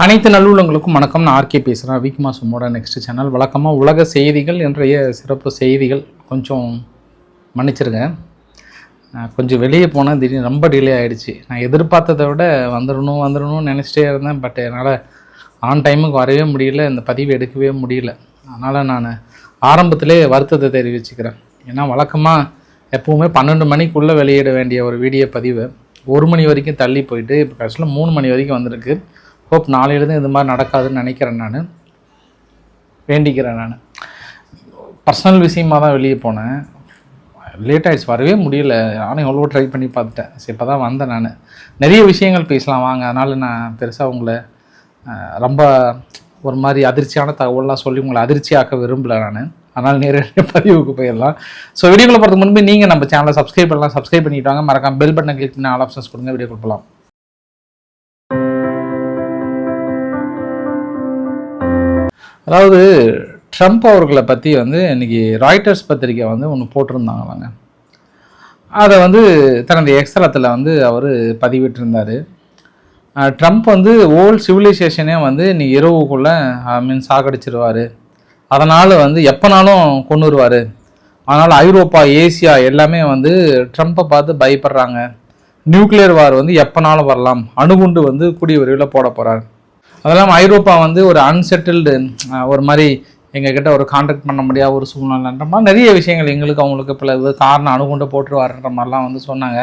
அனைத்து நல்லுள்ளங்களுக்கும் வணக்கம். நான் ஆர்கே பேசுகிறேன். வீக் மாசமோட நெக்ஸ்ட் சேனல். வழக்கமாக உலக செய்திகள் இன்றைய சிறப்பு செய்திகள். கொஞ்சம் மன்னிச்சிருங்க, கொஞ்சம் வெளியே போனால் திடீர்னு ரொம்ப டிலே ஆகிடுச்சு. நான் எதிர்பார்த்ததை விட வந்துடணும்னு நினச்சிட்டே இருந்தேன். பட் என்னால் ஆன் டைமுக்கு வரவே முடியல, இந்த பதிவு எடுக்கவே முடியல. அதனால் நான் ஆரம்பத்திலே வருத்தத்தை தெரிவிச்சுக்கிறேன். ஏன்னா வழக்கமாக எப்போவுமே 12 மணிக்குள்ளே வெளியிட வேண்டிய ஒரு வீடியோ பதிவு 1 மணி வரைக்கும் தள்ளி போயிட்டு இப்போ கடைசியில் 3 மணி வரைக்கும் வந்திருக்கு. ஹோப் நாளையிலேருந்து இது மாதிரி நடக்காதுன்னு நினைக்கிறேன். நான் வேண்டிக்கிறேன். நான் பர்சனல் விஷயமாக தான் வெளியே போனேன். லேட் ஆகிடுச்சு, வரவே முடியல. நானும் எவ்வளோ ட்ரை பண்ணி பார்த்துட்டேன். சரி, இப்போ தான் வந்தேன். நான் நிறைய விஷயங்கள் பேசலாம் வாங்க. அதனால் நான் பெருசாக உங்களை ரொம்ப ஒரு மாதிரி அதிர்ச்சியான தகவலாம் சொல்லி உங்களை அதிர்ச்சியாக்க விரும்பலை. நான் அதனால் நேரடியாக பதிவுக்கு போயிடலாம். ஸோ வீடியோக்குள்ள போகிறதுக்கு முன்பு நீங்கள் நம்ம சேனலை சப்ஸ்கிரைப் பண்ணலாம். சப்ஸ்கிரைப் பண்ணிட்டு வாங்க. மறக்காம பெல் பட்டனை கிளிக் பண்ணி ஆல் ஆப்ஷன்ஸ் கொடுங்க. வீடியோ கொடுக்கலாம். அதாவது ட்ரம்ப் அவர்களை பற்றி இன்றைக்கி ராய்ட்டர்ஸ் பத்திரிக்கை ஒன்று போட்டிருந்தாங்களாங்க. அதை தனது எக்ஸலத்தில் அவர் பதிவிட்டிருந்தார். ட்ரம்ப் ஓல்ட் சிவிலைசேஷனே இன்னைக்கு இரவுக்குள்ளே சாகடிச்சிருவார். அதனால் எப்போனாலும் கொண்டுருவார். அதனால் ஐரோப்பா, ஏசியா எல்லாமே ட்ரம்ப்பை பார்த்து பயப்படுறாங்க. நியூக்ளியர் வார் எப்போனாலும் வரலாம். அணுகுண்டு கூடிய விரைவில் போட போகிறார். அதெல்லாம் ஐரோப்பா ஒரு அன்செட்டில்டு, ஒரு மாதிரி எங்ககிட்ட ஒரு கான்டாக்ட் பண்ண முடியாத ஒரு சூழ்நிலைன்ற மாதிரி நிறைய விஷயங்கள் எங்களுக்கு அவங்களுக்கு பிள்ளை காரணம் அணுகுண்டை போட்டுருவாருன்ற மாதிரிலாம் சொன்னாங்க.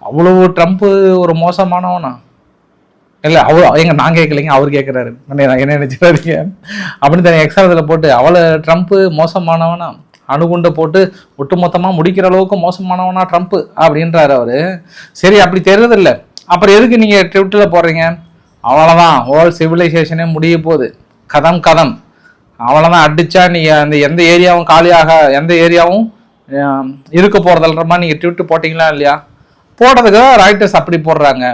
அவ்வளவு ட்ரம்ப்பு ஒரு மோசமானவனா? இல்லை, நான் கேட்கலைங்க, அவர் கேட்குறாரு. என்ன நினைச்சுறாதீங்க அப்படின்னு தனி எக்ஸாமத்தில் போட்டு அவளை ட்ரம்ப்பு மோசமானவனா, அணுகுண்டை போட்டு ஒட்டுமொத்தமாக முடிக்கிற அளவுக்கு மோசமானவனா ட்ரம்ப்பு அப்படின்றாரு அவர். சரி, அப்படி தெரியறதில்லை. அப்புறம் எதுக்கு நீங்கள் ட்விட்டரில் போடுறீங்க? அவ்வளோதான், ஓல்ட் சிவிலைசேஷனே முடிய போகுது. கதம் அவ்வளோதான். அடித்தா நீங்கள் அந்த எந்த ஏரியாவும் காலியாக, எந்த ஏரியாவும் இருக்க போகிறதுன்ற மாதிரி நீங்கள் ட்விட்டு போட்டிங்களா இல்லையா? போடுறதுக்கு ராய்ட்டர்ஸ் அப்படி போடுறாங்க.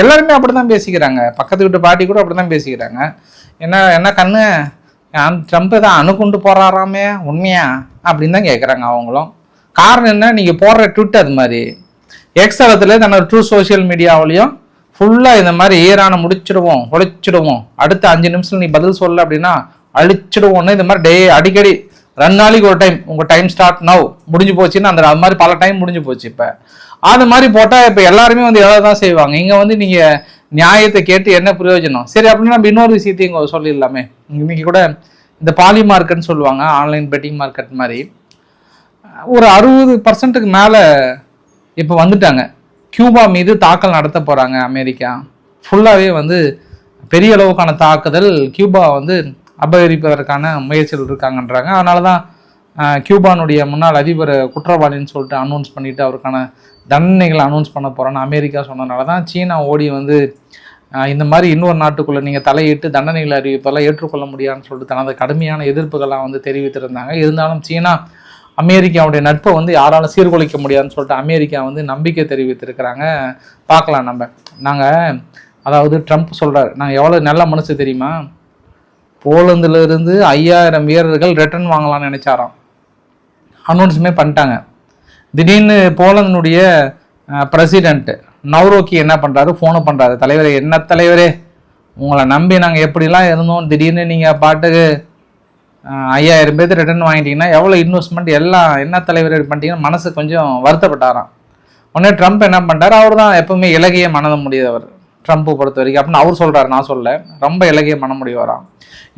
எல்லாருமே அப்படி தான் பேசிக்கிறாங்க. பக்கத்து வீட்டு பாட்டி கூட அப்படி தான் பேசிக்கிறாங்க. என்ன கண்ணு, ட்ரம்ப் தான் அணுகுண்டு போடுறாராமே, உண்மையா அப்படின்னு தான் கேட்குறாங்க அவங்களும். காரணம் என்ன? நீங்கள் போடுற ட்விட் அது மாதிரி. எக்ஸலத்தில் தன்னோட ட்ரூ சோஷியல் மீடியாவிலையும் ஃபுல்லாக இந்த மாதிரி ஈரானை முடிச்சிடுவோம், உழைச்சிடுவோம், அடுத்த 5 நிமிஷம் நீ பதில் சொல்ல அப்படின்னா அழிச்சிடுவோம்னு இந்த மாதிரி அடிக்கடி 2 நாளைக்கு ஒரு டைம் உங்கள் டைம் ஸ்டார்ட் நவ் முடிஞ்சு போச்சுன்னு அது மாதிரி பல டைம் முடிஞ்சு போச்சு. இப்போ அது மாதிரி போட்டால் இப்போ எல்லாருமே எவ்வளோ தான் செய்வாங்க. இங்கே நீங்கள் நியாயத்தை கேட்டு என்ன பிரயோஜனம்? சரி, அப்படின்னு நம்ம இன்னொரு விஷயத்தையும் இங்கே சொல்லிடலாமே. இன்னைக்கு கூட இந்த பாலி மார்க்கெட்னு சொல்லுவாங்க, ஆன்லைன் பெட்டிங் மார்க்கெட் மாதிரி ஒரு 60% மேலே இப்போ வந்துட்டாங்க. கியூபா மீது தாக்கல் நடத்த போகிறாங்க அமெரிக்கா. ஃபுல்லாகவே பெரிய அளவுக்கான தாக்குதல் கியூபா அபகரிப்பதற்கான முயற்சிகள் இருக்காங்கன்றாங்க. அதனால தான் கியூபானுடைய முன்னாள் அதிபர் குற்றவாளின்னு சொல்லிட்டு அனௌன்ஸ் பண்ணிவிட்டு அவருக்கான தண்டனைகளை அனௌன்ஸ் பண்ண போகிறோன்னு அமெரிக்கா சொன்னதுனால தான் சீனா ஓடி இந்த மாதிரி இன்னொரு நாட்டுக்குள்ளே நீங்கள் தலையிட்டு தண்டனைகளை அறிவிப்பெல்லாம் ஏற்றுக்கொள்ள முடியாதுன்னு சொல்லிட்டு தனது கடுமையான எதிர்ப்புகள்லாம் தெரிவித்திருந்தாங்க. இருந்தாலும் சீனா அமெரிக்காவுடைய நட்பை யாராலும் சீர்குலைக்க முடியாதுன்னு சொல்லிட்டு அமெரிக்கா நம்பிக்கை தெரிவித்திருக்கிறாங்க. பார்க்கலாம் நாங்கள் அதாவது ட்ரம்ப் சொல்கிறார், நாங்கள் எவ்வளோ நல்ல மனசு தெரியுமா, போலந்துலேருந்து 5000 வீரர்கள் ரிட்டர்ன் வாங்கலாம்னு நினச்சாராம். அனௌன்ஸுமே பண்ணிட்டாங்க. திடீர்னு போலந்துடைய பிரசிடென்ட் நவ்ரோக்கி என்ன பண்ணுறாரு, ஃபோனை பண்ணுறாரு, தலைவரே, என்ன தலைவரே, உங்களை நம்பி நாங்கள் எப்படிலாம் இருந்தோம், திடீர்னு நீங்கள் பாட்டுக்கு 5000 பேர் ரிட்டர்ன் வாங்கிட்டீங்கன்னா எவ்வளோ இன்வெஸ்ட்மெண்ட் எல்லாம் என்ன தலைவர் பண்ணிட்டீங்கன்னா மனசு கொஞ்சம் வருத்தப்பட்டாராம். உடனே ட்ரம்ப் என்ன பண்ணிட்டார், அவர் தான் எப்பவுமே இலகிய மனத முடியவர் ட்ரம்ப்பை பொறுத்த வரைக்கும் அப்படின்னு அவர் சொல்கிறார். நான் சொல்ல, ரொம்ப இலகிய மன முடியவராம்.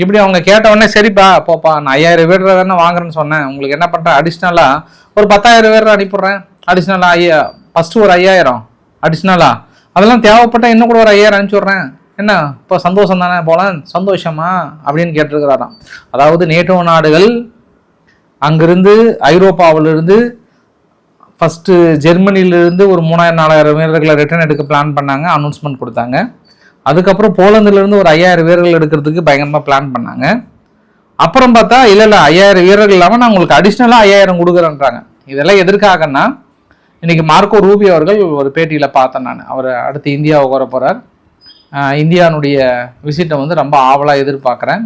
இப்படி அவங்க கேட்ட உடனே சரிப்பா போப்பா, நான் 5000 பேர் தானே வாங்குறேன்னு சொன்னேன், உங்களுக்கு என்ன பண்ணுறேன், அடிஷ்னலாக ஒரு 10,000 பேர் அனுப்பிடுறேன், அடிஷ்னலாக ஃபஸ்ட்டு ஒரு 5000 அடிஷ்னலாக, அதெல்லாம் தேவைப்பட்டால் இன்னும் கூட ஒரு 5000 அனுப்பிச்சி விட்றேன், என்ன இப்போ சந்தோஷம் தானே போல, சந்தோஷமா அப்படின்னு கேட்டிருக்கிறாராம். அதாவது நேட்டோ நாடுகள் அங்கிருந்து ஐரோப்பாவிலிருந்து ஃபஸ்ட்டு ஜெர்மனியிலிருந்து ஒரு 3000-4000 வீரர்களை ரிட்டர்ன் எடுக்க பிளான் பண்ணாங்க, அனௌன்ஸ்மெண்ட் கொடுத்தாங்க. அதுக்கப்புறம் போலந்துலேருந்து ஒரு 5000 வீரர்கள் எடுக்கிறதுக்கு பயங்கரமாக பிளான் பண்ணாங்க. அப்புறம் பார்த்தா இல்லை 5000 வீரர்கள் இல்லாமல் நான் உங்களுக்கு அடிஷ்னலாக 5000 கொடுக்குறேன்றாங்க. இதெல்லாம் எதற்காகன்னா, இன்றைக்கி மார்க்கோ ரூபியோ அவர்கள் ஒரு பேட்டியில் பார்த்தேன் நான். அவர் அடுத்து இந்தியாவுக்கு வர போகிறார். இந்தியாவுடைய விசிட்டை ரொம்ப ஆவலாக எதிர்பார்க்குறேன்.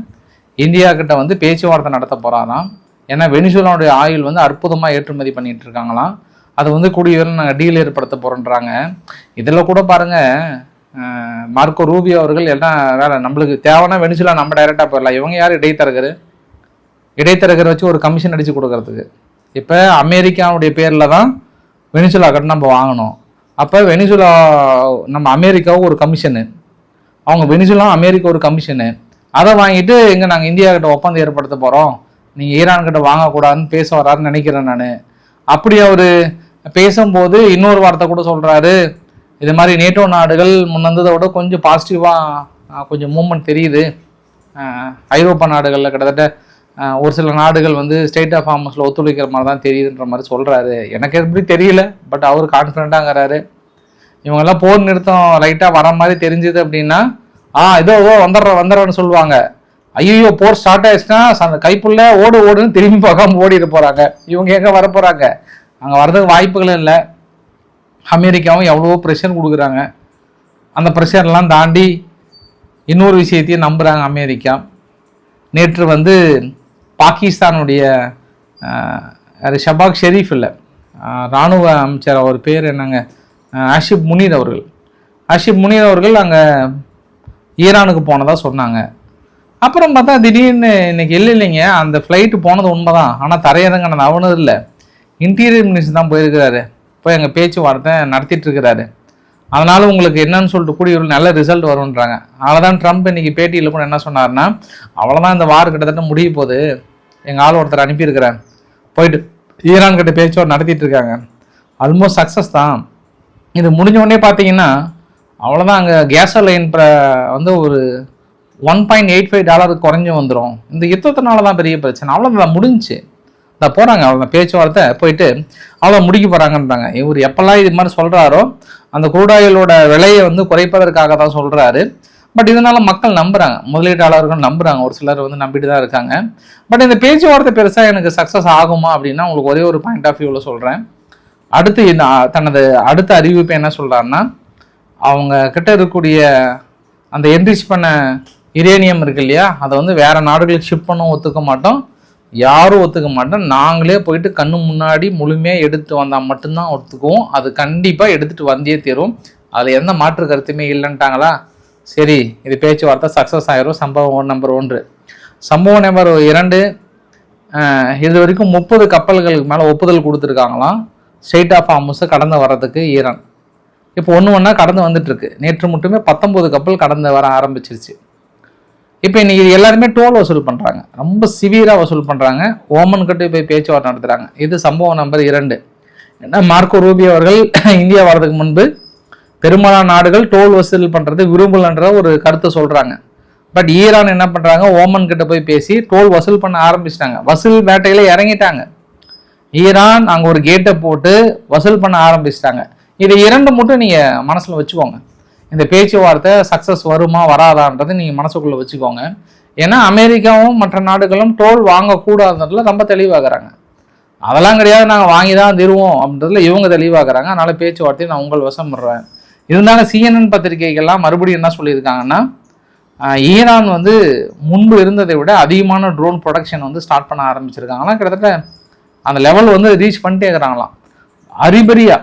இந்தியா கிட்ட பேச்சுவார்த்தை நடத்த போகிறாராம். ஏன்னா வெனிசுலாவுடைய ஆயில் அற்புதமாக ஏற்றுமதி பண்ணிகிட்டு இருக்காங்களாம். அது கூடிய நாங்கள் டீல் ஏற்படுத்த போகிறோன்றாங்க. இதில் கூட பாருங்கள், மார்க்கோ ரூபியோ அவர்கள் எல்லாம் வேலை நம்மளுக்கு தேவைன்னா வெனிசுலா நம்ம டைரெக்டாக போயிடலாம். இவங்க யார் இடைத்தரகர் வச்சு ஒரு கமிஷன் அடித்து கொடுக்கறதுக்கு. இப்போ அமெரிக்காவுடைய பேரில் தான் வெனிசுலா கிட்ட நம்ம வாங்கணும். அப்போ வெனிசுலா நம்ம அமெரிக்காவும் ஒரு கமிஷனு, அவங்க வெனிசுலா அமெரிக்கா ஒரு கமிஷனு, அதை வாங்கிட்டு எங்கே நாங்கள் இந்தியா கிட்ட ஒப்பந்தம் ஏற்படுத்த போகிறோம், நீங்கள் ஈரான் கிட்ட வாங்கக்கூடாதுன்னு பேச வராருன்னு நினைக்கிறேன் நான். அப்படி அவர் பேசும்போது இன்னொரு வார்த்தை கூட சொல்கிறாரு, இது மாதிரி நேட்டோ நாடுகள் முன்னந்ததை விட கொஞ்சம் பாசிட்டிவாக கொஞ்சம் மூமெண்ட் தெரியுது, ஐரோப்பா நாடுகளில் கிட்டத்தட்ட ஒரு சில நாடுகள் வந்து ஸ்டேட் ஆஃப் ஹார்மஸில் ஒத்துழைக்கிற மாதிரி தான் தெரியுதுன்ற மாதிரி சொல்கிறாரு. எனக்கு எப்படி தெரியல, பட் அவர் கான்ஃபிடண்ட்டாங்கிறாரு. இவங்கெல்லாம் போர் நிறுத்தம் லைட்டாக வர மாதிரி தெரிஞ்சுது அப்படின்னா ஏதோ வந்துடுறேன்னு சொல்லுவாங்க. ஐயோ போர் ஸ்டார்ட் ஆயிடுச்சுன்னா அந்த கைப்புள்ள ஓடுன்னு திரும்பி பார்க்காம ஓடிட்டு போகிறாங்க. இவங்க எங்கே வர போகிறாங்க? அங்கே வர்றதுக்கு வாய்ப்புகளும் இல்லை. அமெரிக்காவும் எவ்வளவோ ப்ரெஷர் கொடுக்குறாங்க. அந்த ப்ரெஷர்லாம் தாண்டி இன்னொரு விஷயத்தையும் நம்புகிறாங்க அமெரிக்கா. நேற்று வந்து பாகிஸ்தானுடைய ஷபாக் ஷெரீஃப் இல்லை, இராணுவ அமைச்சர், அவர் பேர் என்னங்க, ஆஷிப் முனீர் அவர்கள் அங்கே ஈரானுக்கு போனதாக சொன்னாங்க. அப்புறம் பார்த்தா திடீர்னு இன்னைக்கு இல்லைங்க, அந்த ஃப்ளைட்டு போனது உண்மைதான், ஆனால் தரையிறங்கினது அவனது இல்லை, இன்டீரியர் மினிஸ்டர் தான் போயிருக்கிறாரு, போய் அங்கே பேச்சுவார்த்தை நடத்திட்டு இருக்கிறாரு. அதனால உங்களுக்கு என்னன்னு சொல்லிட்டு கூடிய ஒரு நல்ல ரிசல்ட் வரும்ன்றாங்க. அவ்வளோதான் ட்ரம்ப் இன்னைக்கு பேட்டியில் கூட என்ன சொன்னார்னா, அவ்வளோதான் இந்த வார் கிட்டத்தட்ட முடிய போகுது, எங்கள் ஆள் ஒருத்தர் அனுப்பியிருக்கிறேன், போயிட்டு ஈரான் கிட்ட பேச்சுவார்த்தை நடத்திட்டு இருக்காங்க, ஆல்மோஸ்ட் சக்ஸஸ் தான். இது முடிஞ்ச உடனே பார்த்தீங்கன்னா அவ்வளோதான், அங்கே கேஸோலைன் வந்து ஒரு $1.85 குறைஞ்சி வந்துடும். இந்த யுத்தத்தினால தான் பெரிய பிரச்சனை. அவ்வளோதான் முடிஞ்சு தான் போகிறாங்க, அவ்வளோ பேச்சுவார்த்தை போயிட்டு அவ்வளோ முடிக்க போகிறாங்கன்றாங்க. இவர் எப்பெல்லாம் இது மாதிரி சொல்கிறாரோ அந்த குரூடாயிலோட விலையை வந்து குறைப்பதற்காக தான் சொல்கிறாரு. பட் இதனால மக்கள் நம்புகிறாங்க, முதலீட்டாளர்கள் நம்புகிறாங்க, ஒரு சிலர் வந்து நம்பிட்டு தான் இருக்காங்க. பட் இந்த பேச்சுவார்த்தை பெருசாக எனக்கு சக்ஸஸ் ஆகுமா அப்படின்னா உங்களுக்கு ஒரே ஒரு பாயிண்ட் ஆஃப் வியூவில் சொல்கிறேன். அடுத்து தனது அடுத்த அறிவிப்பை என்ன சொல்கிறாருன்னா, அவங்க கிட்ட இருக்கக்கூடிய அந்த என்ரிச் பண்ண யுரேனியம் இருக்கு இல்லையா, அதை வந்து வேற நாடுகளுக்கு ஷிப் பண்ணவும் ஒத்துக்க மாட்டோம், யாரும் ஒத்துக்க மாட்டோம், நாங்களே போயிட்டு கண்ணு முன்னாடி முழுமையாக எடுத்து வந்தால் மட்டும்தான் ஒத்துக்குவோம், அது கண்டிப்பாக எடுத்துகிட்டு வந்தே தீரும், அதில் எந்த மாற்று கருத்துமே இல்லைன்ட்டாங்களா. சரி, இது பேச்சுவார்த்தை சக்ஸஸ் ஆயிரும். சம்பவம் நம்பர் 1. சம்பவம் நம்பர் 2, இது வரைக்கும் 30 கப்பல்களுக்கு மேலே ஒப்புதல் கொடுத்துருக்காங்களாம் ஸ்டேட் ஆஃப் ஹார்மஸை கடந்து வர்றதுக்கு ஈரான். இப்போ ஒன்று கடந்து வந்துட்டுருக்கு. நேற்று மட்டுமே 19 கப்பல் கடந்து வர ஆரம்பிச்சிருச்சு. இப்போ இன்னைக்கு எல்லாருமே டோல் வசூல் பண்ணுறாங்க, ரொம்ப சிவியராக வசூல் பண்ணுறாங்க, ஓமன் கிட்ட போய் பேச்சுவார்த்தை நடத்துகிறாங்க. இது சம்பவம் நம்பர் 2. ஏன்னா மார்க்கோ ரூபியோ அவர்கள் இந்தியா வர்றதுக்கு முன்பு பெரும்பாலான நாடுகள் டோல் வசூல் பண்ணுறது விரும்பலன்ற ஒரு கருத்தை சொல்கிறாங்க. பட் ஈரான் என்ன பண்ணுறாங்க, ஓமன் கிட்ட போய் பேசி டோல் வசூல் பண்ண ஆரம்பிச்சிட்டாங்க, வசூல் வேட்டையில இறங்கிட்டாங்க. ஈரான் அங்கே ஒரு கேட்டை போட்டு வசூல் பண்ண ஆரம்பிச்சிட்டாங்க. இது 2 மட்டும் நீங்கள் மனசில் வச்சுக்கோங்க. இந்த பேச்சுவார்த்தை சக்ஸஸ் வருமா வராதான்றது நீங்கள் மனசுக்குள்ளே வச்சுக்கோங்க. ஏன்னா அமெரிக்காவும் மற்ற நாடுகளும் டோல் வாங்கக்கூடாதுன்றதுல ரொம்ப தெளிவாகிறாங்க. அதெல்லாம் கிடையாது, நாங்கள் வாங்கி தான் தருவோம் அப்படின்றதுல இவங்க தெளிவாகிறாங்க. அதனால் பேச்சுவார்த்தையை நான் உங்கள் வசம் பண்ணுறேன். இருந்தாலும் CNN பத்திரிகைகள்லாம் மறுபடியும் என்ன சொல்லியிருக்காங்கன்னா, ஈரான் வந்து முன்பு இருந்ததை விட அதிகமான ட்ரோன் ப்ரொடக்ஷன் வந்து ஸ்டார்ட் பண்ண ஆரம்பிச்சிருக்காங்களாம். கிட்டத்தட்ட அந்த லெவல் வந்து ரீச் பண்ணிட்டே இருக்கிறாங்களாம். அரிபரியா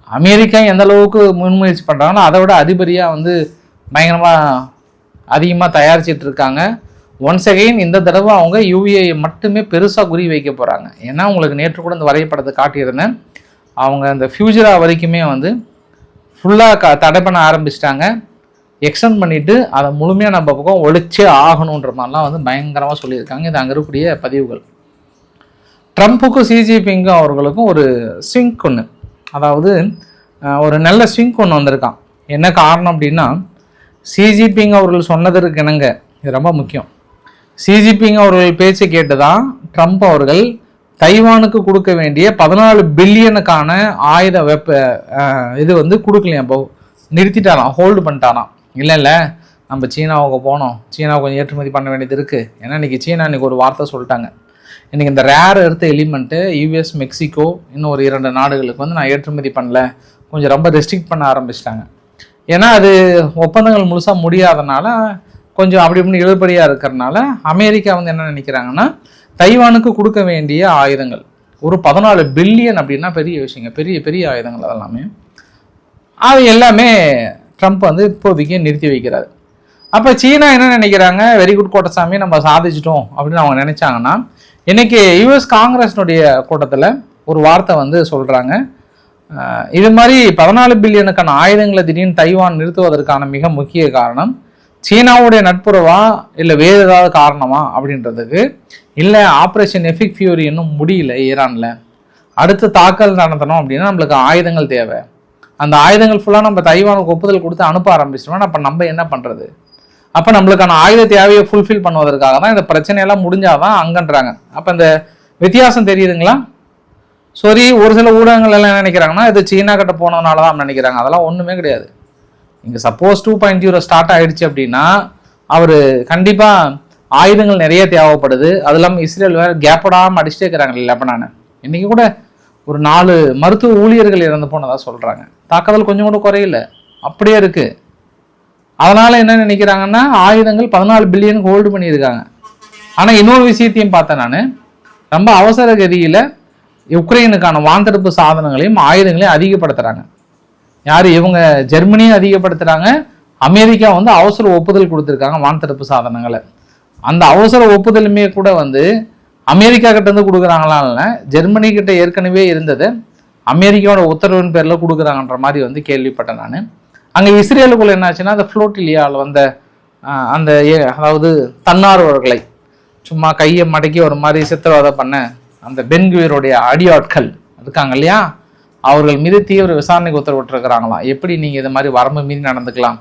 அமெரிக்கா எந்த அளவுக்கு முன்முயற்சி பண்ணுறாங்களோ அதை விட அதிபரியாக வந்து பயங்கரமாக அதிகமாக தயாரிச்சிட்டு இருக்காங்க. ஒன்ஸ் அகெயின் இந்த தடவை அவங்க யூஏ மட்டுமே பெருசாக குறி வைக்க போகிறாங்க. ஏன்னா உங்களுக்கு நேற்று கூட இந்த வரைபடத்தை காட்டியிருந்தேன், அவங்க இந்த ஃபியூச்சரா வரைக்குமே வந்து ஃபுல்லாக தடை பண்ண ஆரம்பிச்சிட்டாங்க, எக்ஸ்டெண்ட் பண்ணிவிட்டு அதை முழுமையாக நம்ம பக்கம் ஒழிச்சே ஆகணுன்ற மாதிரிலாம் வந்து பயங்கரமாக சொல்லியிருக்காங்க. இது அங்கே இருக்கக்கூடிய பதிவுகள். ட்ரம்ப்புக்கும் சிஜிபிங்கும் அவர்களுக்கும் ஒரு ஸ்விங்க் ஒன்று, அதாவது ஒரு நல்ல ஸ்விங்க் ஒன்று வந்திருக்கான். என்ன காரணம் அப்படின்னா, சிஜிபிங் அவர்கள் சொன்னதற்கு இணங்க, இது ரொம்ப முக்கியம், சிஜிபிங் அவர்கள் பேச்சு கேட்டு தான் ட்ரம்ப் அவர்கள் தைவானுக்கு கொடுக்க வேண்டிய 14 பில்லியனுக்கான ஆயுத இது வந்து கொடுக்கலையா, இப்போ நிறுத்திட்டாராம், ஹோல்டு பண்ணிட்டாராம். இல்லை நம்ம சீனாவுக்கு போனோம், சீனாவுக்கு கொஞ்சம் ஏற்றுமதி பண்ண வேண்டியது இருக்குது. ஏன்னா இன்றைக்கி சீனா இன்றைக்கி ஒரு வார்த்தை சொல்லிட்டாங்க, இன்றைக்கி இந்த rare earth element US, Mexico, இன்னும் ஒரு 2 நாடுகளுக்கு வந்து நான் ஏற்றுமதி பண்ணல, கொஞ்சம் ரொம்ப ரெஸ்ட்ரிக்ட் பண்ண ஆரம்பிச்சிட்டாங்க. ஏன்னா அது ஒப்பந்தங்கள் முழுசாக முடியாதனால கொஞ்சம் அப்படி இப்படின்னு இழுபடியாக இருக்கிறனால அமெரிக்கா வந்து என்ன நினைக்கிறாங்கன்னா, தைவானுக்கு கொடுக்க வேண்டிய ஆயுதங்கள் ஒரு 14 பில்லியன் அப்படின்னா பெரிய விஷயங்க, பெரிய பெரிய ஆயுதங்கள் அதெல்லாமே, அது எல்லாமே ட்ரம்ப் வந்து இப்போதைக்கு நிறுத்தி வைக்கிறாரு. அப்போ சீனா என்ன நினைக்கிறாங்க, வெரி குட் கோட்டசாமி நம்ம சாதிச்சிட்டோம் அப்படின்னு அவங்க நினைச்சாங்கன்னா, இன்னைக்கு யுஎஸ் காங்கிரஸினுடைய கூட்டத்தில் ஒரு வார்த்தை வந்து சொல்கிறாங்க, இது மாதிரி 14 பில்லியனுக்கான ஆயுதங்களை திடீர்னு தைவான் நிறுத்துவதற்கான மிக முக்கிய காரணம் சீனாவுடைய நட்புறவா இல்லை வேறு ஏதாவது காரணமா அப்படின்றதுக்கு, இல்லை ஆப்ரேஷன் எஃபிக் ஃபியூரி இன்னும் முடியல ஈரானில், அடுத்து தாக்கல் நடத்தணும் அப்படின்னா நம்மளுக்கு ஆயுதங்கள் தேவை, அந்த ஆயுதங்கள் ஃபுல்லாக நம்ம தைவானுக்கு ஒப்புதல் கொடுத்து அனுப்ப ஆரம்பிச்சிட்டோம்னா அப்போ நம்ம என்ன பண்ணுறது? அப்போ நம்மளுக்கான ஆயுத தேவையை ஃபுல்ஃபில் பண்ணுவதற்காக தான் இந்த பிரச்சனையெல்லாம் முடிஞ்சாதான் அங்கன்றாங்க. அப்போ இந்த வித்தியாசம் தெரியுதுங்களா? சரி, ஒரு சில ஊடகங்கள் எல்லாம் என்ன நினைக்கிறாங்கன்னா இது சீனா கிட்ட போனதுனால தான் நினைக்கிறாங்க. அதெல்லாம் ஒன்றுமே கிடையாது. இங்கே சப்போஸ் 2.0 ஸ்டார்ட் ஆகிடுச்சு அப்படின்னா அவர் கண்டிப்பாக ஆயுதங்கள் நிறைய தேவைப்படுது. அது இல்லாமல் இஸ்ரேல் வேறு கேப்படாமல் அடிச்சுட்டே இருக்கிறாங்க லெபனானை. இன்றைக்கி கூட ஒரு 4 மருத்துவ ஊழியர்கள் இறந்து போனதாக சொல்கிறாங்க. தாக்குதல் கொஞ்சம் கூட குறையில, அப்படியே இருக்குது. அதனால் என்ன நினைக்கிறாங்கன்னா ஆயுதங்கள் 14 பில்லியனுக்கு ஹோல்டு பண்ணியிருக்காங்க. ஆனால் இன்னொரு விஷயத்தையும் பார்த்தேன் நான், ரொம்ப அவசர கதியில் உக்ரைனுக்கான வான்தடுப்பு சாதனங்களையும் ஆயுதங்களையும் அதிகப்படுத்துகிறாங்க. யார் இவங்க? ஜெர்மனியும் அதிகப்படுத்துகிறாங்க. அமெரிக்கா வந்து அவசர ஒப்புதல் கொடுத்துருக்காங்க வான்தடுப்பு சாதனங்களை. அந்த அவசர ஒப்புதலுமே கூட வந்து அமெரிக்கா கிட்டேருந்து கொடுக்குறாங்களாம் இல்லை, ஜெர்மனி கிட்ட ஏற்கனவே இருந்தது அமெரிக்காவோட உத்தரவின் பேரில் கொடுக்குறாங்கன்ற மாதிரி வந்து கேள்விப்பட்டேன் நான். அங்கே இஸ்ரேலுக்குள்ள என்னாச்சுன்னா அந்த ஃப்ளோட்டிலியாவில் வந்த அந்த அதாவது தன்னார்வர்களை சும்மா கையை மடக்கி ஒரு மாதிரி சித்திரவதை பண்ண அந்த பென்குவியருடைய அடியாட்கள் இருக்காங்க இல்லையா, அவர்கள் மீது தீவிர விசாரணைக்கு உத்தரவிட்டுருக்கிறாங்களாம். எப்படி நீங்கள் இது மாதிரி வரம்பு மீறி நடந்துக்கலாம்,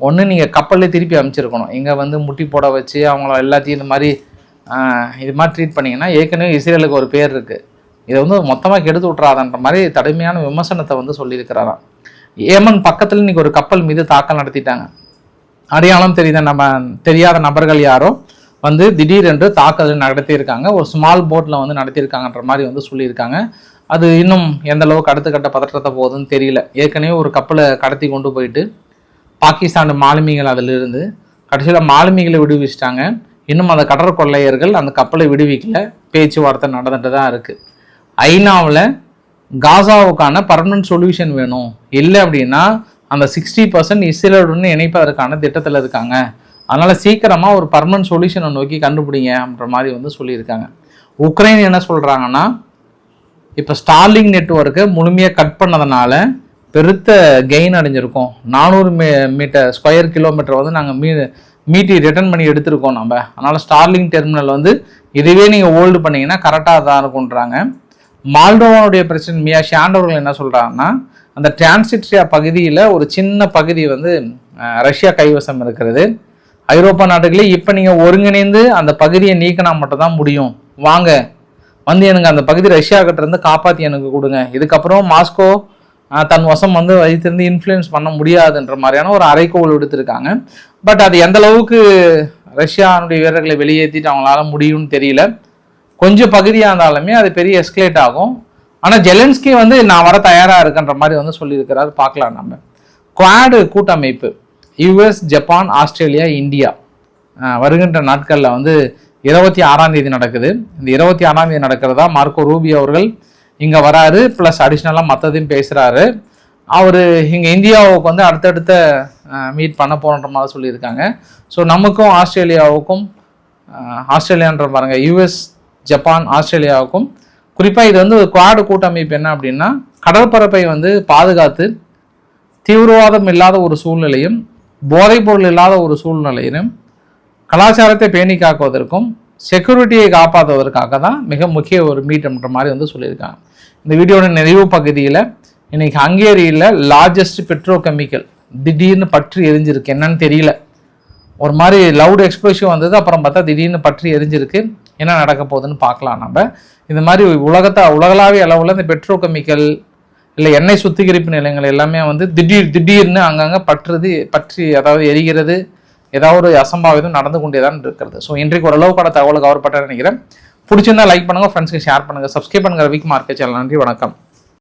ஒன்று நீங்கள் கப்பல்லே திருப்பி அமைச்சிருக்கணும், இங்கே வந்து முட்டி போட வச்சு அவங்கள எல்லாத்தையும் இது மாதிரி ட்ரீட் பண்ணிங்கன்னா ஏற்கனவே இஸ்ரேலுக்கு ஒரு பேர் இருக்குது, இதை வந்து மொத்தமாக கெடுத்து விட்றாதன்ற மாதிரி கடுமையான விமர்சனத்தை வந்து சொல்லியிருக்கிறாராம். ஏமன் பக்கத்தில் இன்னைக்கு ஒரு கப்பல் மீது தாக்கல் நடத்திட்டாங்க. அடையாளம் தெரியாத நபர்கள் யாரோ வந்து திடீரென்று தாக்குதல் நடத்தியிருக்காங்க. ஒரு ஸ்மால் போட்டில் வந்து நடத்தியிருக்காங்கன்ற மாதிரி வந்து சொல்லியிருக்காங்க. அது இன்னும் எந்த அளவுக்கு அடுத்த கட்ட பதற்றத்தை போகுதுன்னு தெரியல. ஏற்கனவே ஒரு கப்பலை கடத்தி கொண்டு போயிட்டு பாகிஸ்தான் மாலுமிகள் அதிலிருந்து கடைசியில் மாலுமிகளை விடுவிச்சிட்டாங்க. இன்னும் அந்த கடற்கொள்ளையர்கள் அந்த கப்பலை விடுவிக்கல, பேச்சுவார்த்தை நடந்துட்டு தான் இருக்குது. ஐநாவில் காசாவுக்கான பர்மனன்ட் சொல்யூஷன் வேணும், இல்லை அப்படின்னா அந்த 60% இஸ்ரேலுடன் இணைப்பதற்கான திட்டத்தில் இருக்காங்க, அதனால் சீக்கிரமாக ஒரு பர்மனன்ட் சொல்யூஷனை நோக்கி கண்டுபிடிங்க அப்படின்ற மாதிரி வந்து சொல்லியிருக்காங்க. உக்ரைன் என்ன சொல்கிறாங்கன்னா, இப்போ ஸ்டார்லிங் நெட்வொர்க்கை முழுமையாக கட் பண்ணதுனால பெருத்த கெயின் அடைஞ்சிருக்கோம், 400 ஸ்கொயர் கிலோமீட்டர் வந்து நாங்கள் மீட்டி ரிட்டர்ன் பண்ணி எடுத்திருக்கோம் நம்ம, அதனால் ஸ்டார்லிங் டெர்மினல் வந்து இதுவே நீங்கள் ஹோல்டு பண்ணிங்கன்னா கரெக்டாக தான் இருக்குன்றாங்க. மால்டோவானுடைய பிரசிடென்ட் மியா ஷாண்டவர்கள் என்ன சொல்கிறாங்கன்னா, அந்த டிரான்சிட்ரியா பகுதியில் ஒரு சின்ன பகுதி வந்து ரஷ்யா கைவசம் இருக்கிறது. ஐரோப்பா நாடுகளே இப்போ நீங்கள் ஒருங்கிணைந்து அந்த பகுதியை நீக்கினா மட்டும்தான் முடியும், வாங்க வந்து எனக்கு அந்த பகுதி ரஷ்யா கிட்ட இருந்து காப்பாற்றி எனக்கு கொடுங்க, இதுக்கப்புறம் மாஸ்கோ தன் வசம் வந்து வைத்திருந்து இன்ஃப்ளூயன்ஸ் பண்ண முடியாதுன்ற மாதிரியான ஒரு அறைகோள் எடுத்திருக்காங்க. பட் அது எந்த அளவுக்கு ரஷ்யானுடைய வீரர்களை வெளியேற்றிட்டு அவங்களால முடியும்னு தெரியல. கொஞ்சம் பகுதியாக இருந்தாலுமே அது பெரிய எஸ்கலேட் ஆகும். ஆனால் ஜெலன்ஸ்கி வந்து நான் வர தயாராக இருக்குன்ற மாதிரி வந்து சொல்லியிருக்கிறாரு. பார்க்கலாம். நம்ம குவாடு கூட்டமைப்பு யுஎஸ், ஜப்பான், ஆஸ்திரேலியா, இந்தியா வருகின்ற நாட்களில் வந்து 26ஆம் தேதி நடக்குது. இந்த 26ஆம் தேதி நடக்கிறதா மார்க்கோ ரூபியோ அவர்கள் இங்கே வராரு, ப்ளஸ் அடிஷ்னலாக மற்றதையும் பேசுகிறாரு. அவர் இங்கே இந்தியாவுக்கு வந்து அடுத்தடுத்த மீட் பண்ண போகிற மாதிரி சொல்லியிருக்காங்க. ஸோ நமக்கும் ஆஸ்திரேலியாவுக்கும் ஆஸ்திரேலியான்ற பாருங்க, யுஎஸ், ஜப்பான், ஆஸ்திரேலியாவுக்கும் குறிப்பாக இது வந்து குவாடு கூட்டமைப்பு என்ன அப்படின்னா, கடற்பரப்பை வந்து பாதுகாத்து தீவிரவாதம் இல்லாத ஒரு சூழ்நிலையும் போதைப்பொருள் இல்லாத ஒரு சூழ்நிலையிலும் கலாச்சாரத்தை பேணி காக்குவதற்கும் செக்யூரிட்டியை காப்பாற்றுவதற்காக தான் மிக முக்கிய ஒரு மீட்ன்ற மாதிரி வந்து சொல்லியிருக்காங்க. இந்த வீடியோட நிறைவு பகுதியில் இன்னைக்கு ஹங்கேரியில் லார்ஜஸ்ட் பெட்ரோ கெமிக்கல் திடீர்னு பற்றி எரிஞ்சிருக்கு, என்னன்னு தெரியல, ஒரு மாதிரி லவுட் எக்ஸ்ப்ளோஷன் வந்தது, அப்புறம் பார்த்தா திடீர்னு பற்றி எரிஞ்சிருக்கு. என்ன நடக்க போகுதுன்னு பார்க்கலாம். நம்ம இந்த மாதிரி உலகளாவிய அளவில் இந்த பெட்ரோ கெமிக்கல் இல்லை எண்ணெய் சுத்திகரிப்பு நிலையங்கள் எல்லாமே வந்து திடீர்னு அங்கங்கே பற்றி அதாவது எரிகிறது, ஏதாவது ஒரு அசம்பாவிதம் நடந்து கொண்டே தான் இருக்கிறது. ஸோ இன்றைக்கு ஓரளவுக்கான தகவல் கவர் பட்ட நினைக்கிறேன். பிடிச்சிருந்தா லைக் பண்ணுங்கள், ஃப்ரெண்ட்ஸ்க்கு ஷேர் பண்ணுங்கள், சப்ஸ்கிரைப் பண்ணுங்கள் ரவிக்குமார் சேனல். நன்றி, வணக்கம்.